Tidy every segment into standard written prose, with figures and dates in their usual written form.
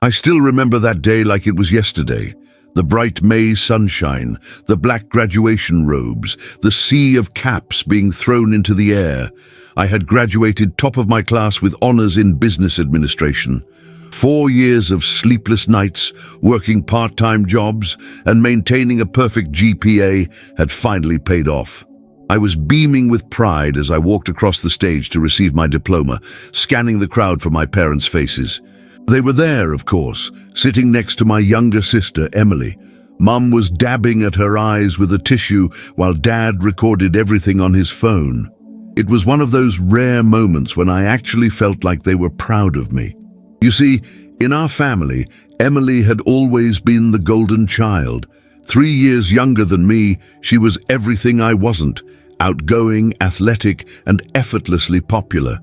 I still remember that day like it was yesterday. The bright May sunshine, the black graduation robes, the sea of caps being thrown into the air. I had graduated top of my class with honors in business administration. 4 years of sleepless nights, working part-time jobs, and maintaining a perfect GPA had finally paid off. I was beaming with pride as I walked across the stage to receive my diploma, scanning the crowd for my parents' faces. They were there, of course, sitting next to my younger sister, Emily. Mum was dabbing at her eyes with a tissue while Dad recorded everything on his phone. It was one of those rare moments when I actually felt like they were proud of me. You see, in our family, Emily had always been the golden child. 3 years younger than me, she was everything I wasn't: outgoing, athletic, and effortlessly popular.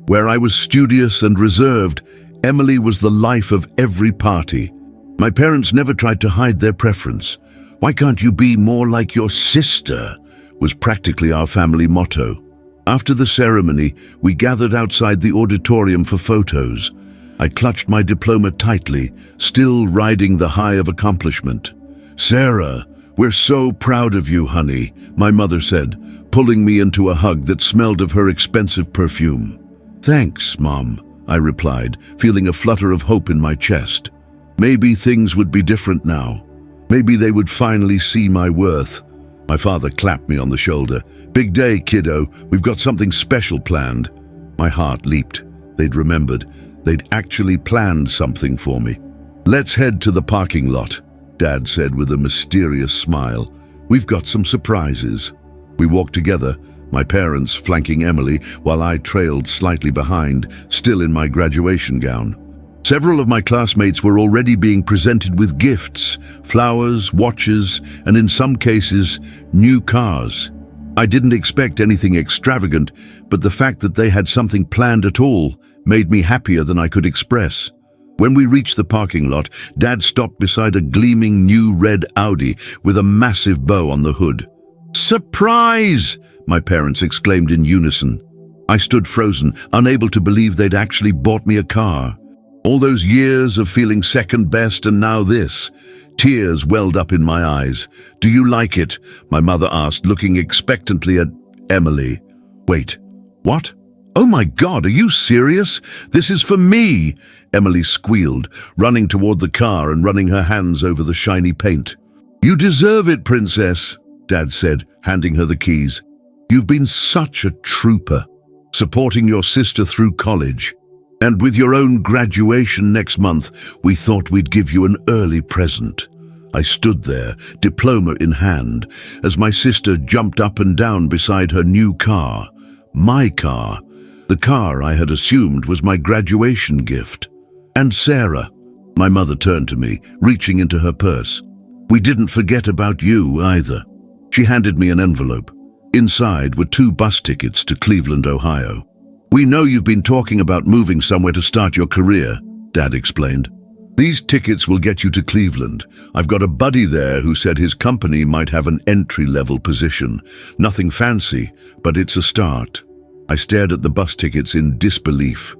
Where I was studious and reserved, Emily was the life of every party. My parents never tried to hide their preference. "Why can't you be more like your sister?" was practically our family motto. After the ceremony, we gathered outside the auditorium for photos. I clutched my diploma tightly, still riding the high of accomplishment. "Sarah, we're so proud of you, honey," my mother said, pulling me into a hug that smelled of her expensive perfume. "Thanks, Mom," I replied, feeling a flutter of hope in my chest. Maybe things would be different now. Maybe they would finally see my worth. My father clapped me on the shoulder. "Big day, kiddo. We've got something special planned." My heart leaped. They'd remembered. They'd actually planned something for me. "Let's head to the parking lot," Dad said with a mysterious smile. "We've got some surprises." We walked together, my parents flanking Emily while I trailed slightly behind, still in my graduation gown. Several of my classmates were already being presented with gifts, flowers, watches, and in some cases, new cars. I didn't expect anything extravagant, but the fact that they had something planned at all made me happier than I could express. When we reached the parking lot, Dad stopped beside a gleaming new red Audi with a massive bow on the hood. "Surprise!" my parents exclaimed in unison. I stood frozen, unable to believe they'd actually bought me a car. All those years of feeling second best, and now this. Tears welled up in my eyes. "Do you like it?" my mother asked, looking expectantly at Emily. "Wait, what? Oh my God, are you serious? This is for me!" Emily squealed, running toward the car and running her hands over the shiny paint. "You deserve it, Princess," Dad said, handing her the keys. "You've been such a trooper, supporting your sister through college. And with your own graduation next month, we thought we'd give you an early present." I stood there, diploma in hand, as my sister jumped up and down beside her new car. My car. The car I had assumed was my graduation gift. "And Sarah," my mother turned to me, reaching into her purse. "We didn't forget about you either." She handed me an envelope. Inside were 2 bus tickets to Cleveland, Ohio. "We know you've been talking about moving somewhere to start your career," Dad explained. "These tickets will get you to Cleveland. I've got a buddy there who said his company might have an entry-level position. Nothing fancy, but it's a start." I stared at the bus tickets in disbelief.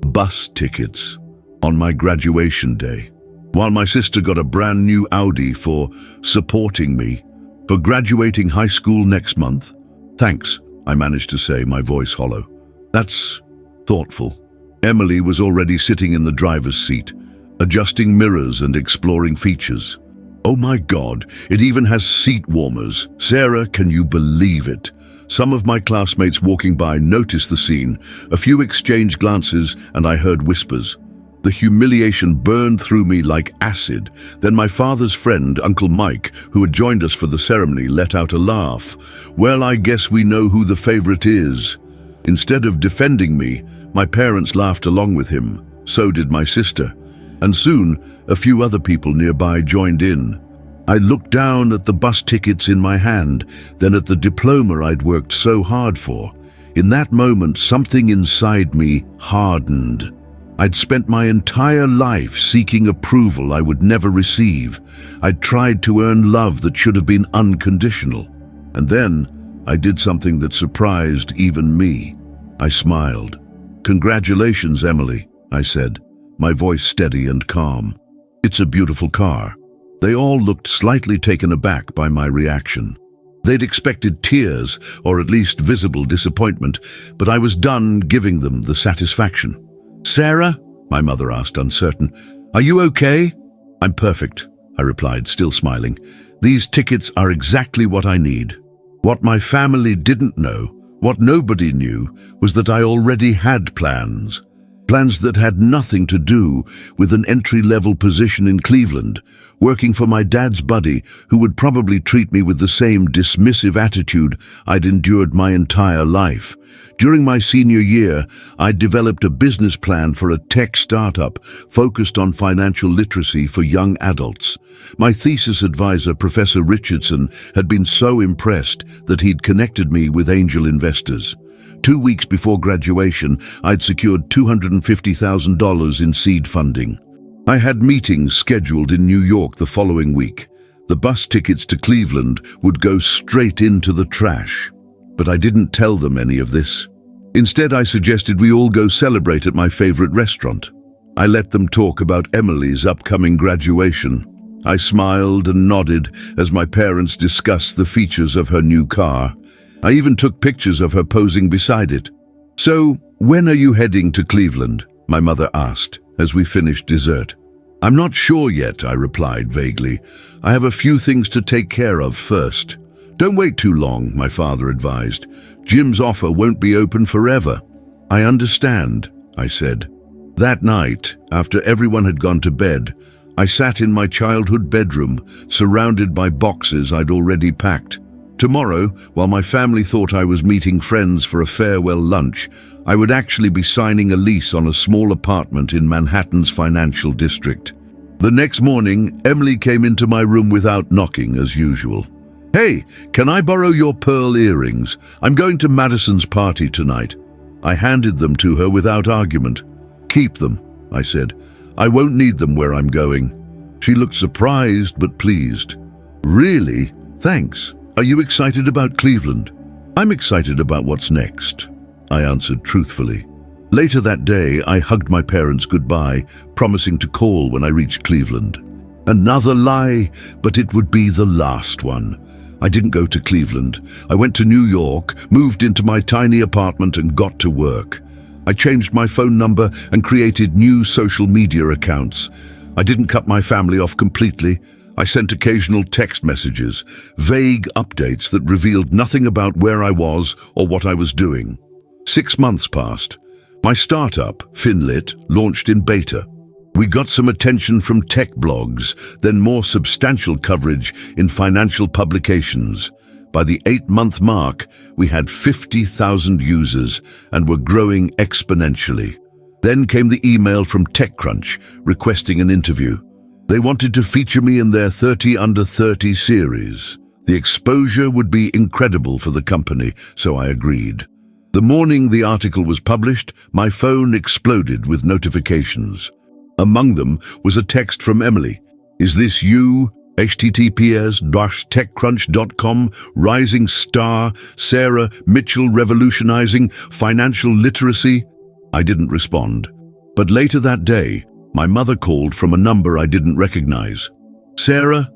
Bus tickets. On my graduation day. While my sister got a brand new Audi for supporting me. For graduating high school next month. "Thanks," I managed to say, my voice hollow. "That's thoughtful." Emily was already sitting in the driver's seat, adjusting mirrors and exploring features. "Oh my God, it even has seat warmers. Sarah, can you believe it?" Some of my classmates walking by noticed the scene. A few exchanged glances, and I heard whispers. The humiliation burned through me like acid. Then my father's friend, Uncle Mike, who had joined us for the ceremony, let out a laugh. "Well, I guess we know who the favorite is." Instead of defending me, my parents laughed along with him. So did my sister. And soon, a few other people nearby joined in. I looked down at the bus tickets in my hand, then at the diploma I'd worked so hard for. In that moment, something inside me hardened. I'd spent my entire life seeking approval I would never receive. I'd tried to earn love that should have been unconditional. And then, I did something that surprised even me. I smiled. "Congratulations, Emily," I said. my voice steady and calm. "It's a beautiful car." They all looked slightly taken aback by my reaction. They'd expected tears, or at least visible disappointment, but I was done giving them the satisfaction. "Sarah?" my mother asked, uncertain. "Are you okay?" "I'm perfect," I replied, still smiling. "These tickets are exactly what I need." What my family didn't know, what nobody knew, was that I already had plans. Plans that had nothing to do with an entry-level position in Cleveland, working for my dad's buddy, who would probably treat me with the same dismissive attitude I'd endured my entire life. During my senior year, I'd developed a business plan for a tech startup focused on financial literacy for young adults. My thesis advisor, Professor Richardson, had been so impressed that he'd connected me with angel investors. 2 weeks before graduation, I'd secured $250,000 in seed funding. I had meetings scheduled in New York the following week. The bus tickets to Cleveland would go straight into the trash. But I didn't tell them any of this. Instead, I suggested we all go celebrate at my favorite restaurant. I let them talk about Emily's upcoming graduation. I smiled and nodded as my parents discussed the features of her new car. I even took pictures of her posing beside it. "So, when are you heading to Cleveland?" my mother asked as we finished dessert. "I'm not sure yet," I replied vaguely. "I have a few things to take care of first." "Don't wait too long," my father advised. "Jim's offer won't be open forever." "I understand," I said. That night, after everyone had gone to bed, I sat in my childhood bedroom, surrounded by boxes I'd already packed. Tomorrow, while my family thought I was meeting friends for a farewell lunch, I would actually be signing a lease on a small apartment in Manhattan's financial district. The next morning, Emily came into my room without knocking, as usual. "Hey, can I borrow your pearl earrings? I'm going to Madison's party tonight." I handed them to her without argument. "Keep them," I said. "I won't need them where I'm going." She looked surprised but pleased. "Really? Thanks. Are you excited about Cleveland?" "I'm excited about what's next," I answered truthfully. Later that day, I hugged my parents goodbye, promising to call when I reached Cleveland. Another lie, but it would be the last one. I didn't go to Cleveland. I went to New York, moved into my tiny apartment, and got to work. I changed my phone number and created new social media accounts. I didn't cut my family off completely. I sent occasional text messages, vague updates that revealed nothing about where I was or what I was doing. 6 months passed. My startup, Finlit, launched in beta. We got some attention from tech blogs, then more substantial coverage in financial publications. By the 8-month mark, we had 50,000 users and were growing exponentially. Then came the email from TechCrunch requesting an interview. They wanted to feature me in their 30 Under 30 series. The exposure would be incredible for the company, so I agreed. The morning the article was published, my phone exploded with notifications. Among them was a text from Emily. "Is this you? https://techcrunch.com, rising star, Sarah Mitchell revolutionizing financial literacy?" I didn't respond. But later that day, my mother called from a number I didn't recognize. Sarah,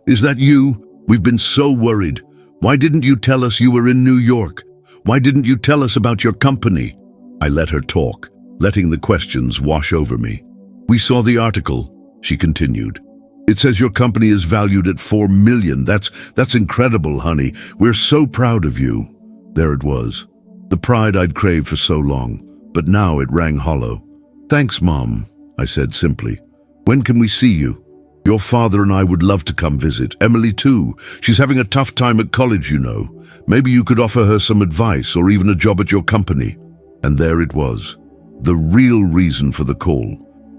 is that you? We've been so worried. Why didn't you tell us you were in New York? Why didn't you tell us about your company?" I let her talk, letting the questions wash over me. "We saw the article," she continued. "It says your company is valued at $4 million. That's incredible, honey. We're so proud of you." There it was, the pride I'd craved for so long, but now it rang hollow. "Thanks, Mom," I said simply. "When can we see you?" "Your father and I would love to come visit. Emily too. She's having a tough time at college, you know. Maybe you could offer her some advice or even a job at your company." And there it was, the real reason for the call.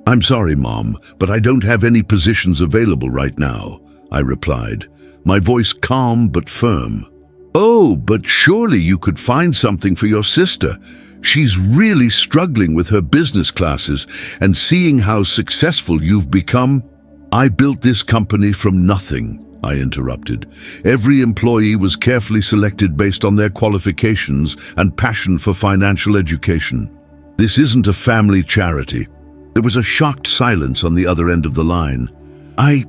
"I'm sorry, Mom, but I don't have any positions available right now," I replied, my voice calm but firm. "Oh, but surely you could find something for your sister. She's really struggling with her business classes, and seeing how successful you've become." "I built this company from nothing," I interrupted. "Every employee was carefully selected based on their qualifications and passion for financial education. This isn't a family charity." There was a shocked silence on the other end of the line. I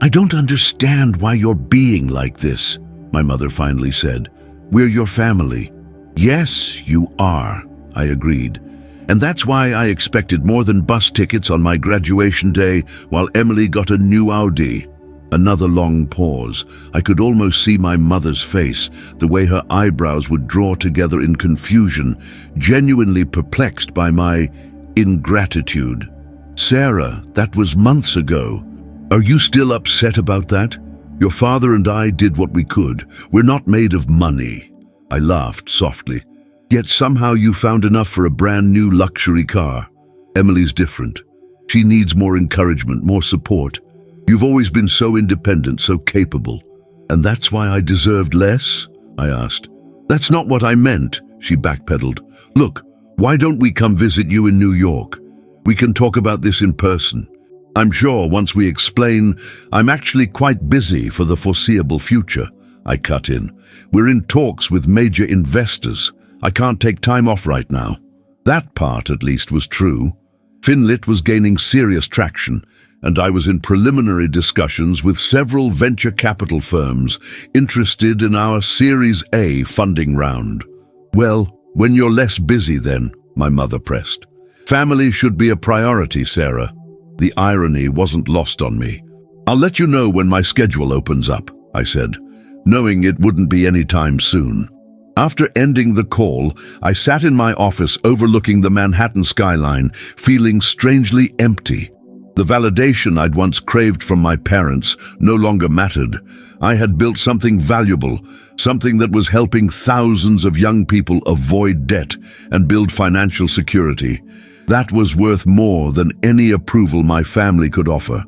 don't understand why you're being like this, my mother finally said. We're your family. Yes, you are, I agreed. And that's why I expected more than bus tickets on my graduation day while Emily got a new Audi. Another long pause. I could almost see my mother's face, the way her eyebrows would draw together in confusion, genuinely perplexed by my ingratitude. Sarah, that was months ago. Are you still upset about that? Your father and I did what we could. We're not made of money. I laughed softly. Yet somehow you found enough for a brand new luxury car. Emily's different. She needs more encouragement, more support. You've always been so independent, so capable. And that's why I deserved less? I asked. That's not what I meant, she backpedaled. Look, why don't we come visit you in New York? We can talk about this in person. I'm sure once we explain, I'm actually quite busy for the foreseeable future, I cut in. We're in talks with major investors. I can't take time off right now. That part, at least, was true. Finlit was gaining serious traction, and I was in preliminary discussions with several venture capital firms interested in our Series A funding round. Well, when you're less busy then, my mother pressed. Family should be a priority, Sarah. The irony wasn't lost on me. I'll let you know when my schedule opens up, I said, knowing it wouldn't be any time soon. After ending the call, I sat in my office overlooking the Manhattan skyline, feeling strangely empty. The validation I'd once craved from my parents no longer mattered. I had built something valuable, something that was helping thousands of young people avoid debt and build financial security. That was worth more than any approval my family could offer.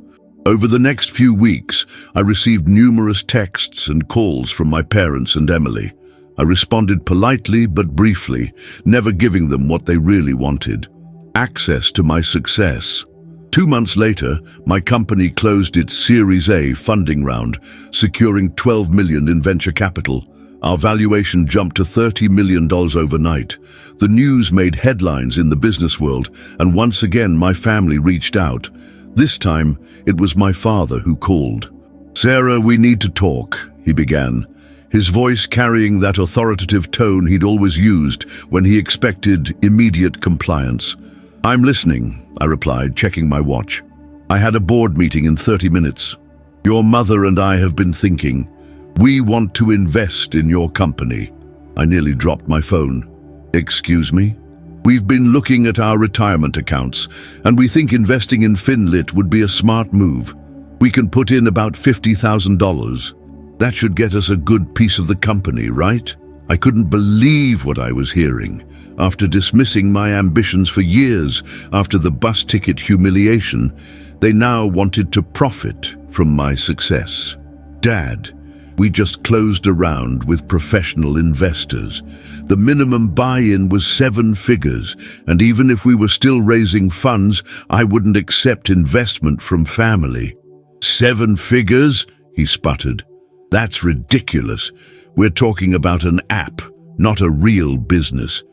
Over the next few weeks, I received numerous texts and calls from my parents and Emily. I responded politely but briefly, never giving them what they really wanted: access to my success. 2 months later, my company closed its Series A funding round, securing $12 million in venture capital. Our valuation jumped to $30 million overnight. The news made headlines in the business world, and once again my family reached out. This time, it was my father who called. "Sarah, we need to talk," he began, his voice carrying that authoritative tone he'd always used when he expected immediate compliance. "I'm listening," I replied, checking my watch. "I had a board meeting in 30 minutes. Your mother and I have been thinking. We want to invest in your company." I nearly dropped my phone. "Excuse me?" "We've been looking at our retirement accounts, and we think investing in Finlit would be a smart move. We can put in about $50,000. That should get us a good piece of the company, right?" I couldn't believe what I was hearing. After dismissing my ambitions for years, after the bus ticket humiliation, they now wanted to profit from my success. "Dad, we just closed a round with professional investors. The minimum buy-in was 7 figures, and even if we were still raising funds, I wouldn't accept investment from family." "7 figures?" he sputtered. "That's ridiculous. We're talking about an app, not a real business."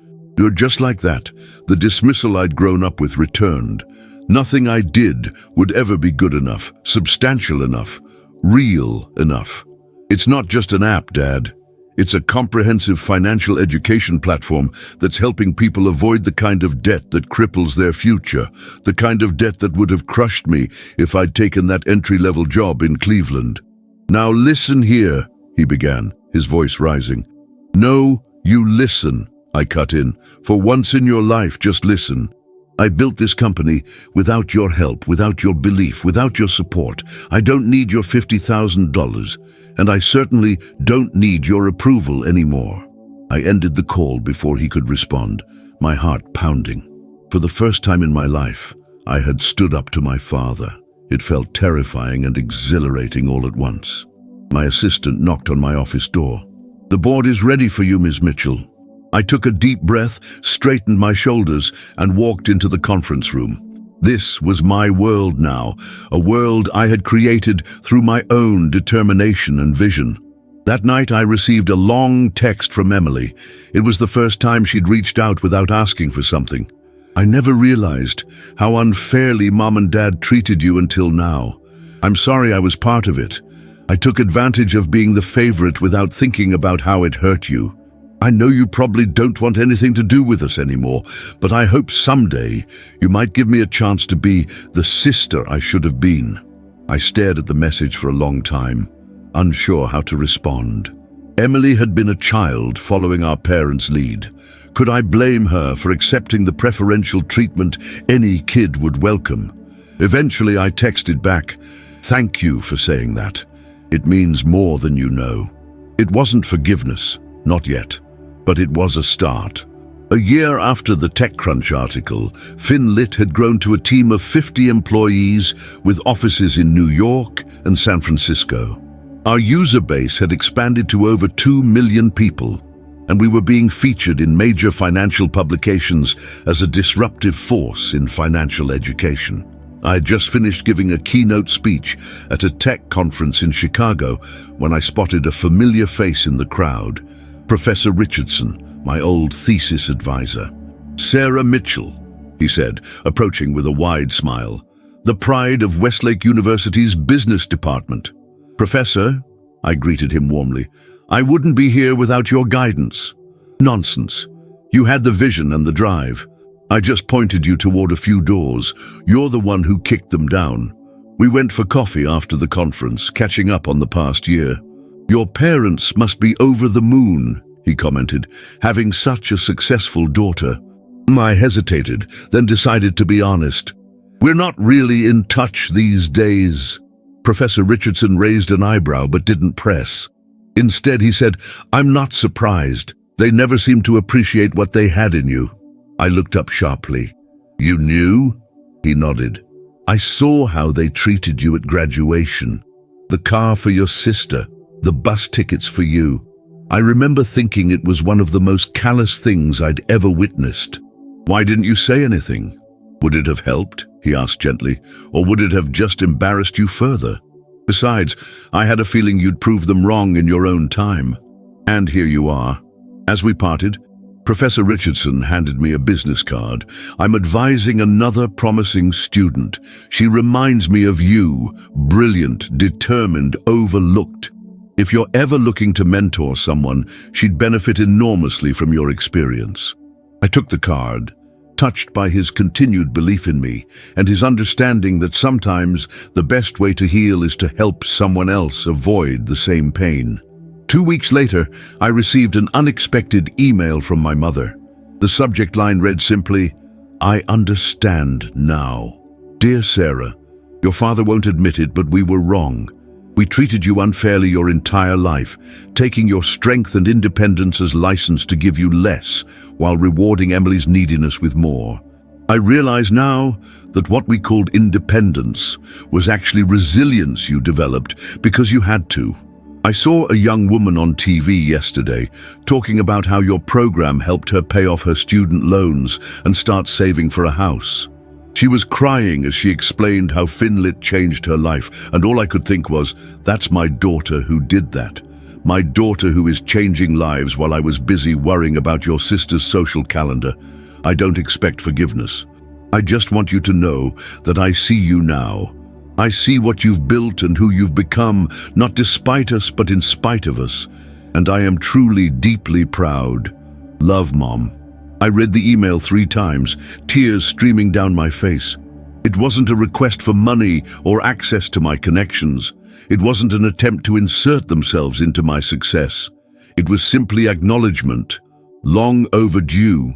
Just like that, the dismissal I'd grown up with returned. Nothing I did would ever be good enough, substantial enough, real enough. "It's not just an app, Dad. It's a comprehensive financial education platform that's helping people avoid the kind of debt that cripples their future, the kind of debt that would have crushed me if I'd taken that entry-level job in Cleveland." "Now listen here," he began, his voice rising. "No, you listen," I cut in. "For once in your life, just listen. I built this company without your help, without your belief, without your support. I don't need your $50,000, and I certainly don't need your approval anymore." I ended the call before he could respond, my heart pounding. For the first time in my life, I had stood up to my father. It felt terrifying and exhilarating all at once. My assistant knocked on my office door. "The board is ready for you, Ms. Mitchell." I took a deep breath, straightened my shoulders, and walked into the conference room. This was my world now, a world I had created through my own determination and vision. That night I received a long text from Emily. It was the first time she'd reached out without asking for something. I never realized how unfairly Mom and Dad treated you until now. I'm sorry I was part of it. I took advantage of being the favorite without thinking about how it hurt you. I know you probably don't want anything to do with us anymore, but I hope someday you might give me a chance to be the sister I should have been. I stared at the message for a long time, unsure how to respond. Emily had been a child following our parents' lead. Could I blame her for accepting the preferential treatment any kid would welcome? Eventually I texted back, "Thank you for saying that. It means more than you know." It wasn't forgiveness, not yet, but it was a start. A year after the TechCrunch article, FinLit had grown to a team of 50 employees with offices in New York and San Francisco. Our user base had expanded to over 2 million people, and we were being featured in major financial publications as a disruptive force in financial education. I had just finished giving a keynote speech at a tech conference in Chicago when I spotted a familiar face in the crowd, Professor Richardson, my old thesis advisor. "Sarah Mitchell," he said, approaching with a wide smile, "the pride of Westlake University's business department." "Professor," I greeted him warmly, "I wouldn't be here without your guidance." "Nonsense. You had the vision and the drive. I just pointed you toward a few doors. You're the one who kicked them down. We went for coffee after the conference, catching up on the past year." "Your parents must be over the moon," he commented, "having such a successful daughter." I hesitated, then decided to be honest. "We're not really in touch these days." Professor Richardson raised an eyebrow but didn't press. Instead, he said, "I'm not surprised. They never seemed to appreciate what they had in you." I looked up sharply. "You knew?" He nodded. "I saw how they treated you at graduation. The car for your sister, the bus tickets for you. I remember thinking it was one of the most callous things I'd ever witnessed." "Why didn't you say anything? Would it have helped?" he asked gently, "or would it have just embarrassed you further? Besides, I had a feeling you'd prove them wrong in your own time. And here you are." As we parted, Professor Richardson handed me a business card. "I'm advising another promising student. She reminds me of you, brilliant, determined, overlooked. If you're ever looking to mentor someone, she'd benefit enormously from your experience." I took the card, touched by his continued belief in me and his understanding that sometimes the best way to heal is to help someone else avoid the same pain. 2 weeks later, I received an unexpected email from my mother. The subject line read simply, "I understand now. Dear Sarah, your father won't admit it, but we were wrong. We treated you unfairly your entire life, taking your strength and independence as license to give you less, while rewarding Emily's neediness with more. I realize now that what we called independence was actually resilience you developed because you had to. I saw a young woman on TV yesterday talking about how your program helped her pay off her student loans and start saving for a house. She was crying as she explained how FinLit changed her life, and all I could think was, that's my daughter who did that. My daughter who is changing lives while I was busy worrying about your sister's social calendar. I don't expect forgiveness. I just want you to know that I see you now. I see what you've built and who you've become, not despite us, but in spite of us. And I am truly, deeply proud. Love, Mom." I read the email 3 times, tears streaming down my face. It wasn't a request for money or access to my connections. It wasn't an attempt to insert themselves into my success. It was simply acknowledgement, long overdue,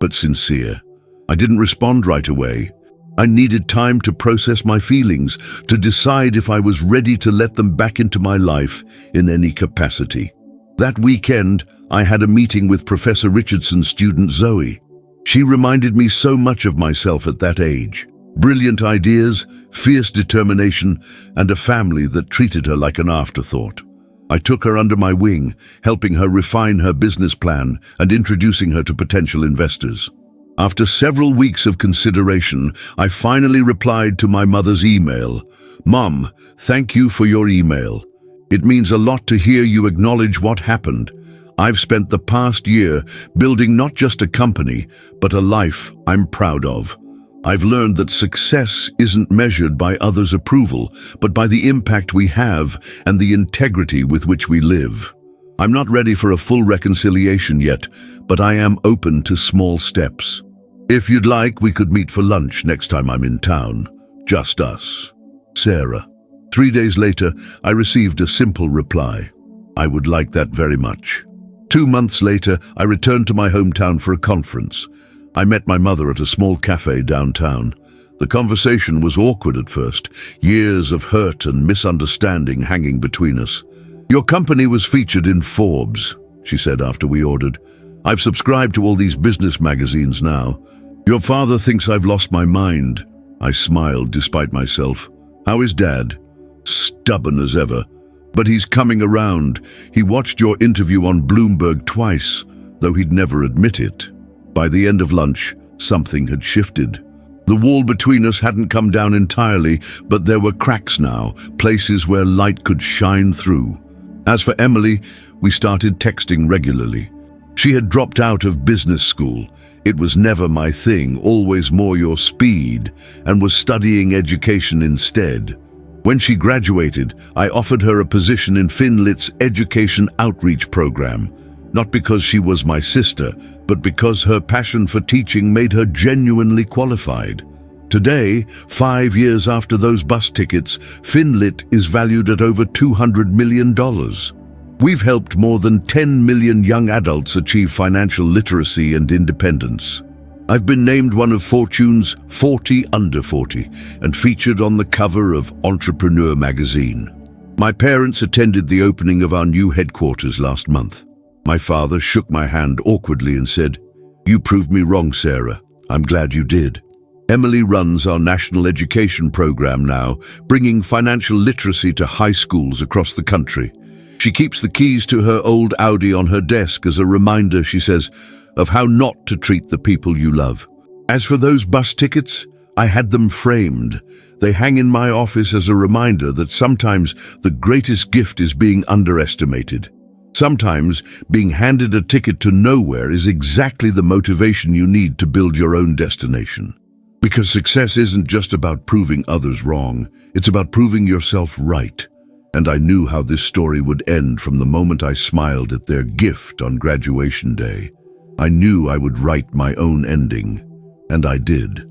but sincere. I didn't respond right away. I needed time to process my feelings, to decide if I was ready to let them back into my life in any capacity. That weekend, I had a meeting with Professor Richardson's student Zoe. She reminded me so much of myself at that age. Brilliant ideas, fierce determination, and a family that treated her like an afterthought. I took her under my wing, helping her refine her business plan and introducing her to potential investors. After several weeks of consideration, I finally replied to my mother's email. "Mom, thank you for your email. It means a lot to hear you acknowledge what happened. I've spent the past year building not just a company, but a life I'm proud of. I've learned that success isn't measured by others' approval, but by the impact we have and the integrity with which we live. I'm not ready for a full reconciliation yet, but I am open to small steps. If you'd like, we could meet for lunch next time I'm in town. Just us. Sarah. 3 days later, I received a simple reply. I would like that very much. 2 months later, I returned to my hometown for a conference. I met my mother at a small cafe downtown. The conversation was awkward at first, years of hurt and misunderstanding hanging between us. "Your company was featured in Forbes," she said after we ordered. "I've subscribed to all these business magazines now. Your father thinks I've lost my mind." I smiled despite myself. "How is Dad?" "Stubborn as ever. But he's coming around. He watched your interview on Bloomberg twice, though he'd never admit it." By the end of lunch, something had shifted. The wall between us hadn't come down entirely, but there were cracks now, places where light could shine through. As for Emily, we started texting regularly. She had dropped out of business school. It was never my thing, always more your speed, and was studying education instead. When she graduated, I offered her a position in Finlit's education outreach program, not because she was my sister, but because her passion for teaching made her genuinely qualified. Today, 5 years after those bus tickets, Finlit is valued at over $200 million. We've helped more than 10 million young adults achieve financial literacy and independence. I've been named one of Fortune's 40 Under 40 and featured on the cover of Entrepreneur magazine. My parents attended the opening of our new headquarters last month. My father shook my hand awkwardly and said, "You proved me wrong, Sarah. I'm glad you did." Emily runs our national education program now, bringing financial literacy to high schools across the country. She keeps the keys to her old Audi on her desk as a reminder, she says, of how not to treat the people you love. As for those bus tickets, I had them framed. They hang in my office as a reminder that sometimes the greatest gift is being underestimated. Sometimes being handed a ticket to nowhere is exactly the motivation you need to build your own destination. Because success isn't just about proving others wrong, it's about proving yourself right. And I knew how this story would end from the moment I smiled at their gift on graduation day. I knew I would write my own ending, and I did.